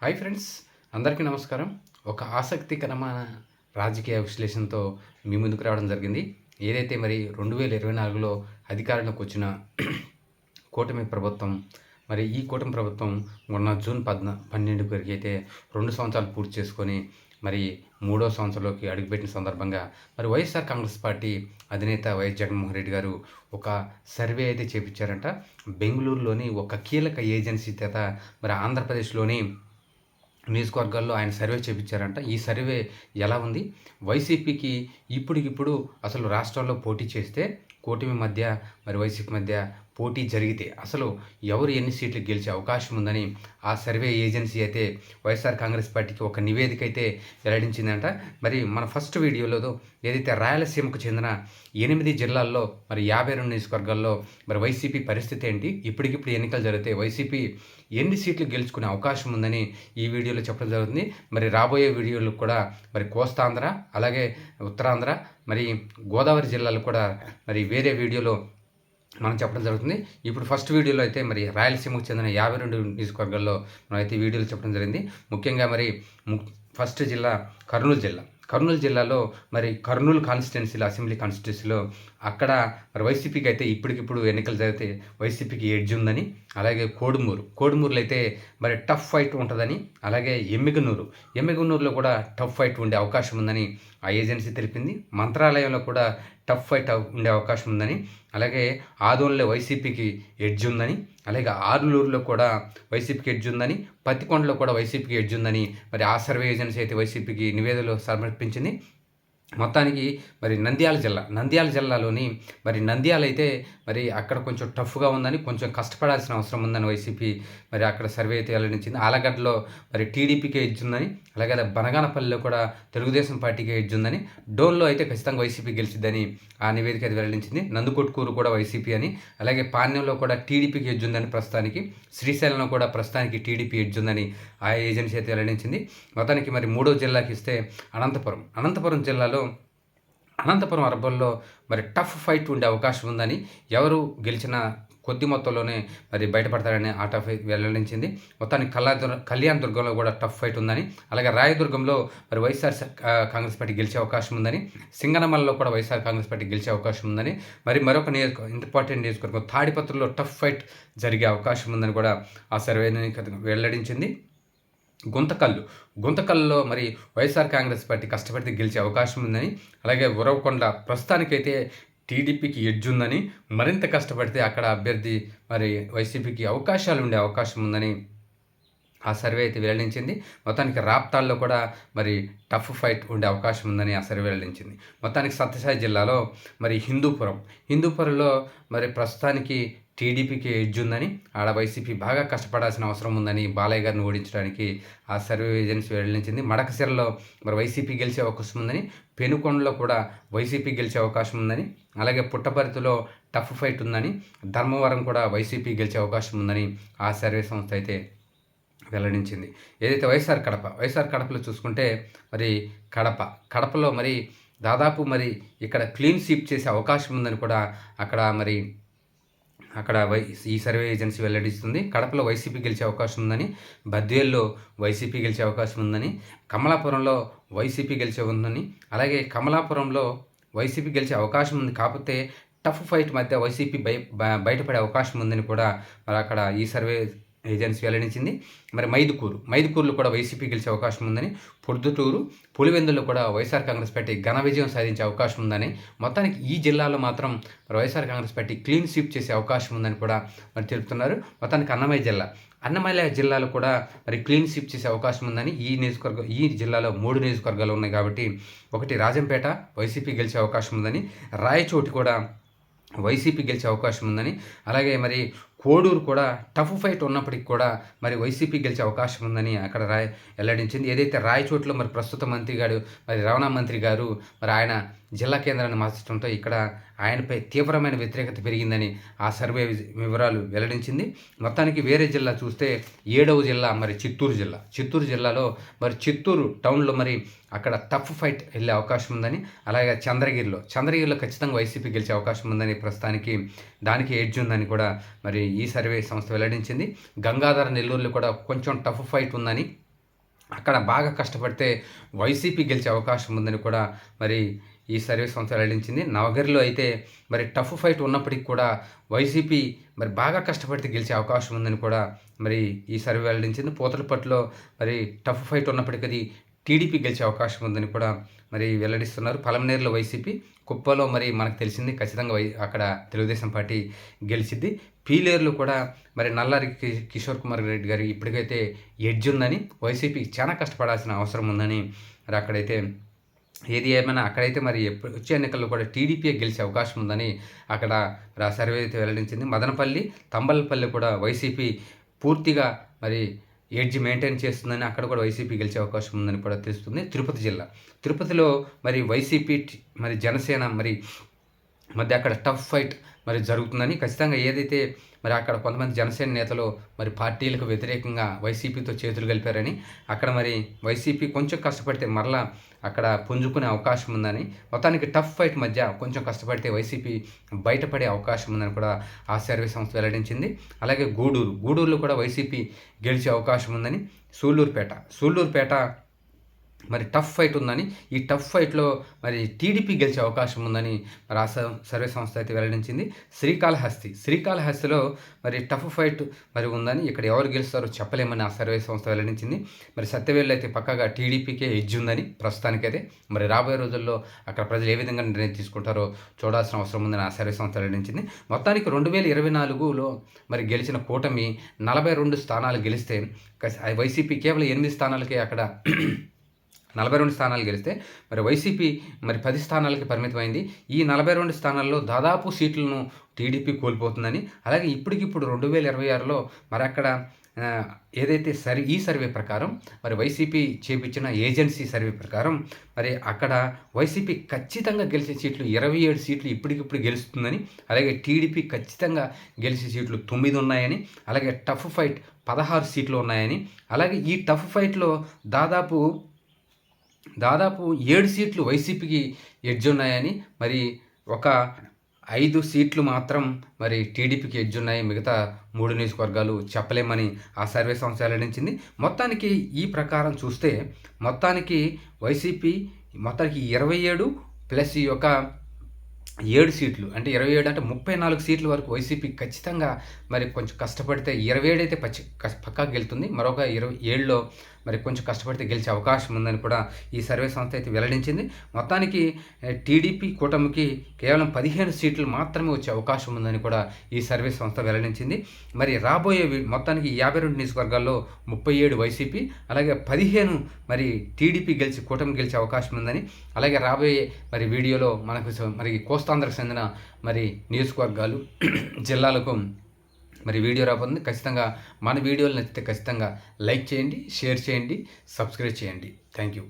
Hi friends, అందరికీ నమస్కారం. ఒక ఆసక్తికరమైన రాజకీయ విశ్లేషణతో మీ ముందుకు రావడం జరిగింది. ఏదైతే మరి 2024లో అధికారంలోకి వచ్చిన కూటమి ప్రభుత్వం, మరి ఈ కూటమి ప్రభుత్వం మొన్న జూన్ 12 వరకు అయితే 2 సంవత్సరాలు పూర్తి చేసుకొని మరి మూడో సంవత్సరంలోకి అడుగుపెట్టిన సందర్భంగా మరి వైఎస్ఆర్ కాంగ్రెస్ పార్టీ అధినేత వైఎస్ జగన్మోహన్ రెడ్డి గారు ఒక సర్వే అయితే చేపించారంట. బెంగళూరులోని ఒక కీలక ఏజెన్సీ చేత మరి ఆంధ్రప్రదేశ్లోని నియోజకవర్గాల్లో ఆయన సర్వే చేపించారంట. ఈ సర్వే ఎలా ఉంది? వైసీపీకి ఇప్పటికిప్పుడు అసలు రాష్ట్రాల్లో పోటీ చేస్తే కూటమి మధ్య మరి వైసీపీ మధ్య పోటీ జరిగితే అసలు ఎవరు ఎన్ని సీట్లు గెలిచే అవకాశం ఉందని ఆ సర్వే ఏజెన్సీ అయితే వైఎస్ఆర్ కాంగ్రెస్ పార్టీకి ఒక నివేదిక అయితే వెల్లడించిందంట. మరి మన ఫస్ట్ వీడియోలో ఏదైతే రాయలసీమకు చెందిన 8 జిల్లాల్లో మరి 52 నియోజకవర్గాల్లో మరి వైసీపీ పరిస్థితి ఏంటి, ఇప్పటికిప్పుడు ఎన్నికలు జరిగితే వైసీపీ ఎన్ని సీట్లు గెలుచుకునే అవకాశం ఉందని ఈ వీడియోలో చెప్పడం జరుగుతుంది. మరి రాబోయే వీడియోలు కూడా మరి కోస్తాంధ్ర, అలాగే ఉత్తరాంధ్ర, మరి గోదావరి జిల్లాలు కూడా మరి వేరే వీడియోలో మనం చెప్పడం జరుగుతుంది. ఇప్పుడు ఫస్ట్ వీడియోలో అయితే మరి రాయలసీమకు చెందిన 52 నియోజకవర్గాల్లో మనం అయితే వీడియోలు చెప్పడం జరిగింది. ముఖ్యంగా మరి ఫస్ట్ జిల్లా కర్నూలు జిల్లా. కర్నూలు జిల్లాలో మరి కర్నూలు కాన్స్టిట్యున్సీలో, అసెంబ్లీ కాన్స్టిట్యున్సీలో అక్కడ మరి వైసీపీకి అయితే ఇప్పటికిప్పుడు ఎన్నికలు జరిగితే వైసీపీకి ఎడ్జ్ ఉందని, అలాగే కోడుమూరులో అయితే మరి టఫ్ ఫైట్ ఉంటుందని, అలాగే ఎమ్మిగనూరులో కూడా టఫ్ ఫైట్ ఉండే అవకాశం ఉందని ఆ ఏజెన్సీ తెలిపింది. మంత్రాలయంలో కూడా టఫ్ ఫైట్ ఉండే అవకాశం ఉందని, అలాగే ఆదోన్లో వైసీపీకి ఎడ్జ్ ఉందని, అలాగే ఆరులూరులో కూడా వైసీపీకి ఎడ్జ్ ఉందని, పత్తికొండలో కూడా వైసీపీకి ఎడ్జ్ ఉందని మరి ఆ సర్వే ఏజెన్సీ అయితే వైసీపీకి నివేదికలో సమర్పించింది. మొత్తానికి మరి నంద్యాల జిల్లాలోని మరి నంద్యాల అయితే మరి అక్కడ కొంచెం టఫ్గా ఉందని, కొంచెం కష్టపడాల్సిన అవసరం ఉందని వైసీపీ మరి అక్కడ సర్వే అయితే వెల్లడించింది. ఆలగడ్డలో మరి టీడీపీకే ఎడ్జ్ ఉందని, అలాగే బనగానపల్లిలో కూడా తెలుగుదేశం పార్టీకే ఎడ్జ్ ఉందని, డోన్లో అయితే ఖచ్చితంగా వైసీపీ గెలిచిద్దని ఆ నివేదిక అయితే వెల్లడించింది. నందుకొట్కూరు కూడా వైసీపీ అని, అలాగే పాణ్యంలో కూడా టీడీపీకి ఎడ్జ్ ఉందని ప్రస్తుతానికి, శ్రీశైలంలో కూడా ప్రస్తుతానికి టీడీపీ ఎడ్జ్ ఉందని ఆ ఏజెన్సీ అయితే వెల్లడించింది. మొత్తానికి మరి మూడో జిల్లాకి ఇస్తే అనంతపురం జిల్లాలో అనంతపురం అర్బన్లో మరి టఫ్ ఫైట్ ఉండే అవకాశం ఉందని, ఎవరు గెలిచినా కొద్ది మొత్తంలోనే మరి బయటపడతారని ఆ టఫ్ వెల్లడించింది. మొత్తానికి కళ్యాణదుర్గంలో కూడా టఫ్ ఫైట్ ఉందని, అలాగే రాయదుర్గంలో మరి వైఎస్ఆర్ కాంగ్రెస్ పార్టీ గెలిచే అవకాశం ఉందని, సింగనమలలో కూడా వైఎస్ఆర్ కాంగ్రెస్ పార్టీ గెలిచే అవకాశం ఉందని, మరి మరొక ఇంపార్టెంట్ నియోజకవర్గం తాడిపత్రిలో టఫ్ ఫైట్ జరిగే అవకాశం ఉందని కూడా ఆ సర్వేని వెల్లడించింది. గుంతకల్లో మరి వైఎస్ఆర్ కాంగ్రెస్ పార్టీ కష్టపడితే గెలిచే అవకాశం ఉందని, అలాగే ఉరవకొండ ప్రస్తుతానికైతే టీడీపీకి ఎడ్జ్ ఉందని, మరింత కష్టపడితే అక్కడ అభ్యర్థి మరి వైసీపీకి అవకాశాలు ఉండే అవకాశం ఉందని ఆ సర్వే అయితే వెల్లడించింది. మొత్తానికి రాప్తాల్లో కూడా మరి టఫ్ ఫైట్ ఉండే అవకాశం ఉందని ఆ సర్వే వెల్లడించింది. మొత్తానికి సత్యసాయి జిల్లాలో మరి హిందూపురంలో మరి ప్రస్తుతానికి టీడీపీకి ఎడ్జ్ ఉందని, ఆడ వైసీపీ బాగా కష్టపడాల్సిన అవసరం ఉందని బాలయ్య గారిని ఓడించడానికి ఆ సర్వే ఏజెన్సీ వెల్లడించింది. మడకశిరలో మరి వైసీపీ గెలిచే అవకాశం ఉందని, పెనుకొండలో కూడా వైసీపీ గెలిచే అవకాశం ఉందని, అలాగే పుట్టపర్తిలో టఫ్ ఫైట్ ఉందని, ధర్మవరం కూడా వైసీపీ గెలిచే అవకాశం ఉందని ఆ సర్వే సంస్థ అయితే వెల్లడించింది. ఏదైతే వైఎస్ఆర్ కడపలో చూసుకుంటే మరి కడపలో మరి దాదాపు మరి ఇక్కడ క్లీన్ స్వీప్ చేసే అవకాశం ఉందని కూడా అక్కడ ఈ సర్వే ఏజెన్సీ వెల్లడిస్తుంది. కడపలో వైసీపీ గెలిచే అవకాశం ఉందని, బద్వేల్లో వైసీపీ గెలిచే అవకాశం ఉందని, కమలాపురంలో వైసీపీ గెలిచే ఉందని, అలాగే కమలాపురంలో వైసీపీ గెలిచే అవకాశం ఉంది, కాకపోతే టఫ్ ఫైట్ మధ్య వైసీపీ బయటపడే అవకాశం ఉందని కూడా మరి అక్కడ ఈ సర్వే ఏజెన్సీ వెల్లడించింది. మరి మైదుకూరులో కూడా వైసీపీ గెలిచే అవకాశం ఉందని, పొద్దుటూరు, పులివెందుల్లో కూడా వైఎస్ఆర్ కాంగ్రెస్ పార్టీ ఘన విజయం సాధించే అవకాశం ఉందని, మొత్తానికి ఈ జిల్లాలో మాత్రం మరి YSR Congress party clean sweep చేసే అవకాశం ఉందని కూడా మరి తెలుపుతున్నారు. మొత్తానికి అన్నమయ్య జిల్లాలో కూడా మరి క్లీన్ స్వీప్ చేసే అవకాశం ఉందని, ఈ జిల్లాలో 3 నియోజకవర్గాలు ఉన్నాయి కాబట్టి, ఒకటి రాజంపేట వైసీపీ గెలిచే అవకాశం ఉందని, రాయచోటి కూడా వైసీపీ గెలిచే అవకాశం ఉందని, అలాగే మరి కోడూరు కూడా టఫ్ ఫైట్ ఉన్నప్పటికీ కూడా మరి వైసీపీ గెలిచే అవకాశం ఉందని అక్కడ వెల్లడించింది. ఏదైతే రాయచోట్లో మరి ప్రస్తుత రవాణా మంత్రి గారు మరి ఆయన జిల్లా కేంద్రాన్ని మార్చడంతో ఇక్కడ ఆయనపై తీవ్రమైన వ్యతిరేకత పెరిగిందని ఆ సర్వే వివరాలు వెల్లడించింది. మొత్తానికి వేరే జిల్లా చూస్తే 7వ జిల్లా మరి చిత్తూరు జిల్లాలో మరి చిత్తూరు టౌన్లో మరి అక్కడ టఫ్ ఫైట్ వెళ్ళే అవకాశం ఉందని, అలాగే చంద్రగిరిలో ఖచ్చితంగా వైసీపీ గెలిచే అవకాశం ఉందని, ప్రస్తుతానికి దానికి ఎడ్జ్ ఉందని కూడా మరి ఈ సర్వే సంస్థ వెల్లడించింది. గంగాధర నెల్లూరులో కూడా కొంచెం టఫ్ ఫైట్ ఉందని, అక్కడ బాగా కష్టపడితే వైసీపీ గెలిచే అవకాశం ఉందని కూడా మరి ఈ సర్వే సంస్థ వెల్లడించింది. నవగిరిలో అయితే మరి టఫ్ ఫైట్ ఉన్నప్పటికి కూడా వైసీపీ మరి బాగా కష్టపడితే గెలిచే అవకాశం ఉందని కూడా మరి ఈ సర్వే వెల్లడించింది. పూతలపట్టులో మరి టఫ్ ఫైట్ ఉన్నప్పటికీ అది టీడీపీ గెలిచే అవకాశం ఉందని కూడా మరి వెల్లడిస్తున్నారు. పలమనేరులో వైసీపీ, కుప్పలో మరి మనకు తెలిసింది ఖచ్చితంగా అక్కడ తెలుగుదేశం పార్టీ గెలిచిద్ది. పీలేరులో కూడా మరి నల్లారి కిషోర్ కుమార్ రెడ్డి గారు ఇప్పటికైతే ఎడ్జ్ ఉందని, వైసీపీకి చాలా కష్టపడాల్సిన అవసరం ఉందని మరి అక్కడైతే ఏది ఏమైనా అక్కడైతే మరి వచ్చే ఎన్నికల్లో కూడా టీడీపీ గెలిచే అవకాశం ఉందని అక్కడ సర్వే అయితే వెల్లడించింది. మదనపల్లి, తంబలపల్లి కూడా వైసీపీ పూర్తిగా మరి ఎడ్జ్ మెయింటైన్ చేస్తుందని అక్కడ కూడా వైసీపీ గెలిచే అవకాశం ఉందని కూడా తెలుస్తుంది. తిరుపతి జిల్లా, తిరుపతిలో మరి వైసీపీ మరి జనసేన మరి మధ్య అక్కడ టఫ్ ఫైట్ మరి జరుగుతుందని ఖచ్చితంగా ఏదైతే మరి అక్కడ కొంతమంది జనసేన నేతలు మరి పార్టీలకు వ్యతిరేకంగా వైసీపీతో చేతులు కలిపారని అక్కడ మరి వైసీపీ కొంచెం కష్టపడితే మరలా అక్కడ పుంజుకునే అవకాశం ఉందని, మొత్తానికి టఫ్ ఫైట్ మధ్య కొంచెం కష్టపడితే వైసీపీ బయటపడే అవకాశం ఉందని కూడా ఆ సర్వే సంస్థ వెల్లడించింది. అలాగే గూడూరులో కూడా వైసీపీ గెలిచే అవకాశం ఉందని, సూళ్ళూరుపేట మరి టఫ్ ఫైట్ ఉందని, ఈ టఫ్ ఫైట్లో మరి టీడీపీ గెలిచే అవకాశం ఉందని మరి ఆ సర్వే సంస్థ అయితే వెల్లడించింది. శ్రీకాళహస్తిలో మరి టఫ్ ఫైట్ మరి ఉందని, ఇక్కడ ఎవరు గెలుస్తారో చెప్పలేమని ఆ సర్వే సంస్థ వెల్లడించింది. మరి సత్యవేళ్ళు అయితే పక్కగా టీడీపీకే ఎడ్జ్ ఉందని ప్రస్తుతానికైతే, మరి రాబోయే రోజుల్లో అక్కడ ప్రజలు ఏ విధంగా నిర్ణయం తీసుకుంటారో చూడాల్సిన అవసరం ఉందని ఆ సర్వే సంస్థ వెల్లడించింది. మొత్తానికి 2024లో మరి గెలిచిన కూటమి 42 స్థానాలు గెలిస్తే వైసీపీ కేవలం 8 స్థానాలకే అక్కడ 42 స్థానాలు గెలిస్తే మరి వైసీపీ మరి 10 స్థానాలకి పరిమితమైంది. ఈ 42 స్థానాల్లో దాదాపు సీట్లను టీడీపీ కోల్పోతుందని, అలాగే ఇప్పటికిప్పుడు 2026లో మరి అక్కడ ఏదైతే ఈ సర్వే ప్రకారం మరి వైసీపీ చేపించిన ఏజెన్సీ సర్వే ప్రకారం మరి అక్కడ వైసీపీ ఖచ్చితంగా గెలిచే సీట్లు 27 సీట్లు ఇప్పటికిప్పుడు గెలుస్తుందని, అలాగే టీడీపీ ఖచ్చితంగా గెలిచే సీట్లు 9 ఉన్నాయని, అలాగే టఫ్ ఫైట్ 16 సీట్లు ఉన్నాయని, అలాగే ఈ టఫ్ ఫైట్లో దాదాపు 7 సీట్లు వైసీపీకి ఎడ్జ్ ఉన్నాయని, మరి ఒక 5 సీట్లు మాత్రం మరి టీడీపీకి ఎడ్జ్ ఉన్నాయి, మిగతా 3 నియోజకవర్గాలు చెప్పలేమని ఆ సర్వే సంస్థ వెల్లడించింది. మొత్తానికి ఈ ప్రకారం చూస్తే మొత్తానికి వైసీపీ 27 ప్లస్ ఈ యొక్క 7 సీట్లు అంటే 27 అంటే 34 సీట్ల వరకు వైసీపీ ఖచ్చితంగా మరి కొంచెం కష్టపడితే 27 అయితే పక్కా గెలుతుంది. మరొక 27లో మరి కొంచెం కష్టపడితే గెలిచే అవకాశం ఉందని కూడా ఈ సర్వే సంస్థ అయితే వెల్లడించింది. మొత్తానికి టీడీపీ కూటమికి కేవలం 15 సీట్లు మాత్రమే వచ్చే అవకాశం ఉందని కూడా ఈ సర్వే సంస్థ వెల్లడించింది. మరి రాబోయే మొత్తానికి 52 నియోజకవర్గాల్లో 37 వైసీపీ, అలాగే 15 మరి టీడీపీ కూటమి గెలిచే అవకాశం ఉందని, అలాగే రాబోయే మరి వీడియోలో మనకు మరి కోస్తాంధ్రకు చెందిన మరి నియోజకవర్గాలు జిల్లాలకు మరి వీడియో రాబోతుంది. ఖచ్చితంగా మన వీడియోలు నచ్చితే ఖచ్చితంగా లైక్ చేయండి, షేర్ చేయండి, సబ్స్క్రైబ్ చేయండి. Thank you.